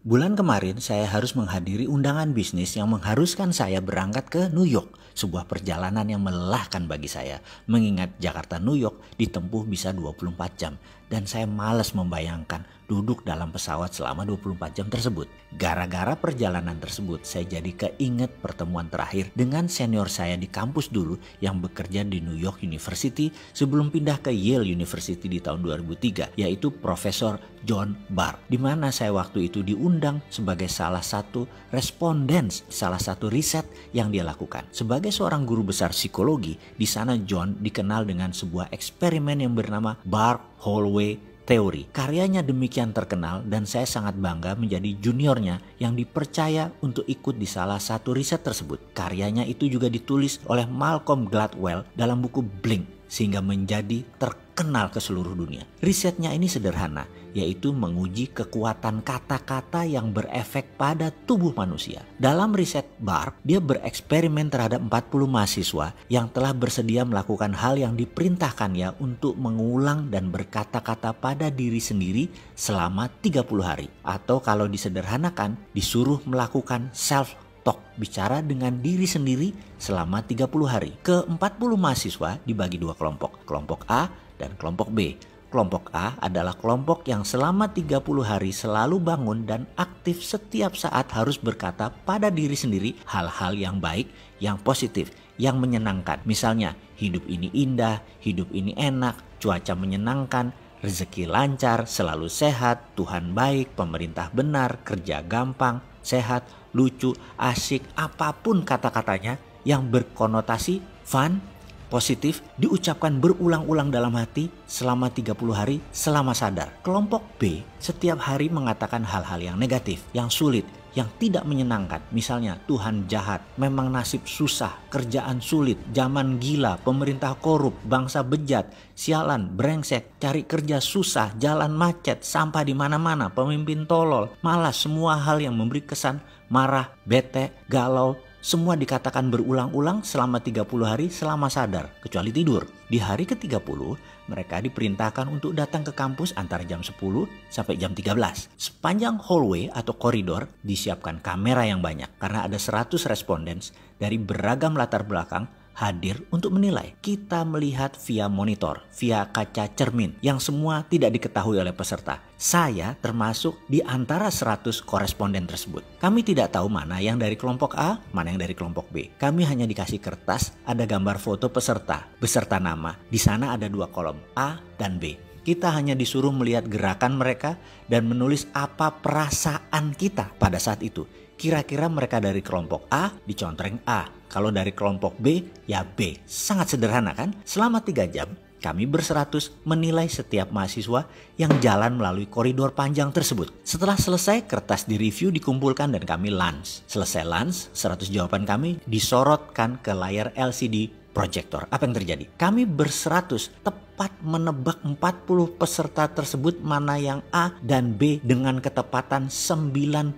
Bulan kemarin saya harus menghadiri undangan bisnis yang mengharuskan saya berangkat ke New York. Sebuah perjalanan yang melelahkan bagi saya. Mengingat Jakarta New York ditempuh bisa 24 jam. Dan saya malas membayangkan duduk dalam pesawat selama 24 jam tersebut. Gara-gara perjalanan tersebut saya jadi keinget pertemuan terakhir dengan senior saya di kampus dulu yang bekerja di New York University sebelum pindah ke Yale University di tahun 2003, yaitu Profesor John Barr, di mana saya waktu itu diundang sebagai salah satu responden salah satu riset yang dia lakukan. Sebagai seorang guru besar psikologi, di sana John dikenal dengan sebuah eksperimen yang bernama Barr-Holloway Teori. Karyanya demikian terkenal dan saya sangat bangga menjadi juniornya yang dipercaya untuk ikut di salah satu riset tersebut. Karyanya itu juga ditulis oleh Malcolm Gladwell dalam buku Blink sehingga menjadi terkenal ke seluruh dunia. Risetnya ini sederhana, yaitu menguji kekuatan kata-kata yang berefek pada tubuh manusia. Dalam riset Barr, dia bereksperimen terhadap 40 mahasiswa yang telah bersedia melakukan hal yang diperintahkannya untuk mengulang dan berkata-kata pada diri sendiri selama 30 hari. Atau kalau disederhanakan, disuruh melakukan self-talk, bicara dengan diri sendiri selama 30 hari. Ke-40 mahasiswa dibagi dua kelompok, kelompok A dan kelompok B. Kelompok A adalah kelompok yang selama 30 hari selalu bangun dan aktif setiap saat harus berkata pada diri sendiri hal-hal yang baik, yang positif, yang menyenangkan. Misalnya, hidup ini indah, hidup ini enak, cuaca menyenangkan, rezeki lancar, selalu sehat, Tuhan baik, pemerintah benar, kerja gampang, sehat, lucu, asik, apapun kata-katanya yang berkonotasi fun, positif, diucapkan berulang-ulang dalam hati selama 30 hari selama sadar. Kelompok B setiap hari mengatakan hal-hal yang negatif, yang sulit, yang tidak menyenangkan. Misalnya, Tuhan jahat, memang nasib susah, kerjaan sulit, zaman gila, pemerintah korup, bangsa bejat, sialan, brengsek, cari kerja susah, jalan macet, sampah di mana-mana, pemimpin tolol, malas, semua hal yang memberi kesan marah, bete, galau, semua dikatakan berulang-ulang selama 30 hari selama sadar, kecuali tidur. Di hari ke-30, mereka diperintahkan untuk datang ke kampus antara jam 10 sampai jam 13. Sepanjang hallway atau koridor disiapkan kamera yang banyak karena ada 100 responden dari beragam latar belakang hadir untuk menilai. Kita melihat via monitor, via kaca cermin yang semua tidak diketahui oleh peserta. Saya termasuk di antara 100 koresponden tersebut. Kami tidak tahu mana yang dari kelompok A, mana yang dari kelompok B. Kami hanya dikasih kertas, ada gambar foto peserta, beserta nama. Di sana ada dua kolom, A dan B. Kita hanya disuruh melihat gerakan mereka dan menulis apa perasaan kita pada saat itu. Kira-kira mereka dari kelompok A dicontreng A. Kalau dari kelompok B, ya B. Sangat sederhana kan? Selama 3 jam, kami berseratus menilai setiap mahasiswa yang jalan melalui koridor panjang tersebut. Setelah selesai, kertas direview, dikumpulkan, dan kami lunch. Selesai lunch, 100 jawaban kami disorotkan ke layar LCD proyektor. Apa yang terjadi? Kami berseratus tepat menebak 40 peserta tersebut mana yang A dan B dengan ketepatan 95%.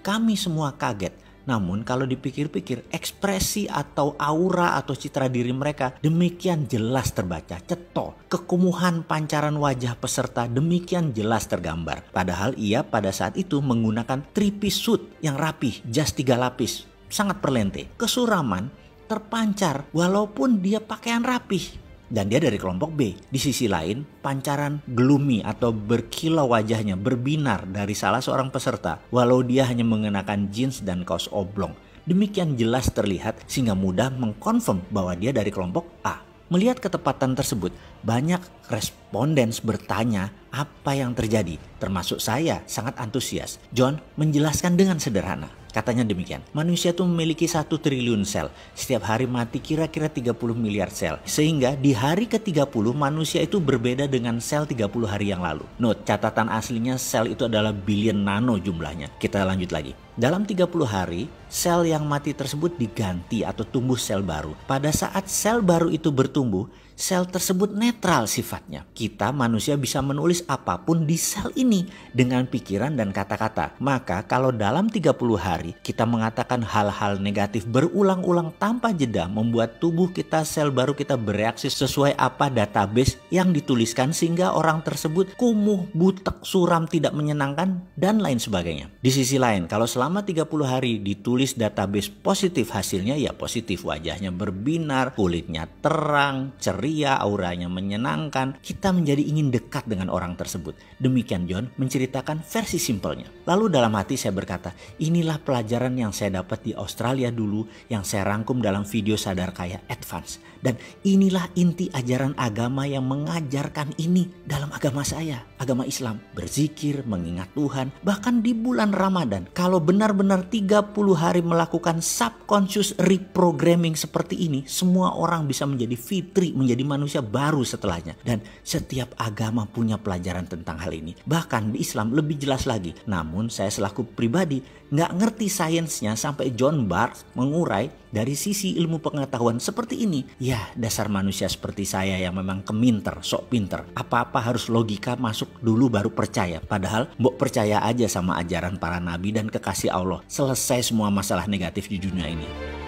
Kami semua kaget. Namun kalau dipikir-pikir, ekspresi atau aura atau citra diri mereka demikian jelas terbaca, cetok. Kekumuhan pancaran wajah peserta demikian jelas tergambar. Padahal ia pada saat itu menggunakan 3-piece suit yang rapih, jas 3 lapis, sangat perlente. Kesuraman terpancar walaupun dia pakaian rapih. Dan dia dari kelompok B. Di sisi lain, pancaran gloomy atau berkilau wajahnya berbinar dari salah seorang peserta walau dia hanya mengenakan jeans dan kaos oblong. Demikian jelas terlihat sehingga mudah mengkonfirm bahwa dia dari kelompok A. Melihat ketepatan tersebut, banyak responden bertanya apa yang terjadi. Termasuk saya sangat antusias. John menjelaskan dengan sederhana. Katanya demikian, manusia itu memiliki 1 triliun sel. Setiap hari mati kira-kira 30 miliar sel. Sehingga di hari ke-30 manusia itu berbeda dengan sel 30 hari yang lalu. Note, catatan aslinya sel itu adalah billion nano jumlahnya. Kita lanjut lagi. Dalam 30 hari, sel yang mati tersebut diganti atau tumbuh sel baru. Pada saat sel baru itu bertumbuh, sel tersebut netral sifatnya. Kita manusia bisa menulis apapun di sel ini dengan pikiran dan kata-kata. Maka kalau dalam 30 hari hari kita mengatakan hal-hal negatif berulang-ulang tanpa jeda, membuat tubuh kita, sel baru kita bereaksi sesuai apa database yang dituliskan, sehingga orang tersebut kumuh, butek, suram, tidak menyenangkan, dan lain sebagainya. Di sisi lain, kalau selama 30 hari ditulis database positif, hasilnya ya positif, wajahnya berbinar, kulitnya terang, ceria, auranya menyenangkan, kita menjadi ingin dekat dengan orang tersebut. Demikian John menceritakan versi simpelnya. Lalu dalam hati saya berkata, inilah pelajaran yang saya dapat di Australia dulu, yang saya rangkum dalam video Sadar Kaya Advance. Dan inilah inti ajaran agama yang mengajarkan ini dalam agama saya, agama Islam. Berzikir, mengingat Tuhan, bahkan di bulan Ramadan. Kalau benar-benar 30 hari melakukan subconscious reprogramming seperti ini, semua orang bisa menjadi fitri, menjadi manusia baru setelahnya. Dan setiap agama punya pelajaran tentang hal ini. Bahkan di Islam lebih jelas lagi. Namun saya selaku pribadi nggak ngerti sainsnya sampai John Barth mengurai dari sisi ilmu pengetahuan seperti ini. Ya, dasar manusia seperti saya yang memang keminter, sok pinter. Apa-apa harus logika masuk dulu baru percaya. Padahal mbok percaya aja sama ajaran para nabi dan kekasih Allah. Selesai semua masalah negatif di dunia ini.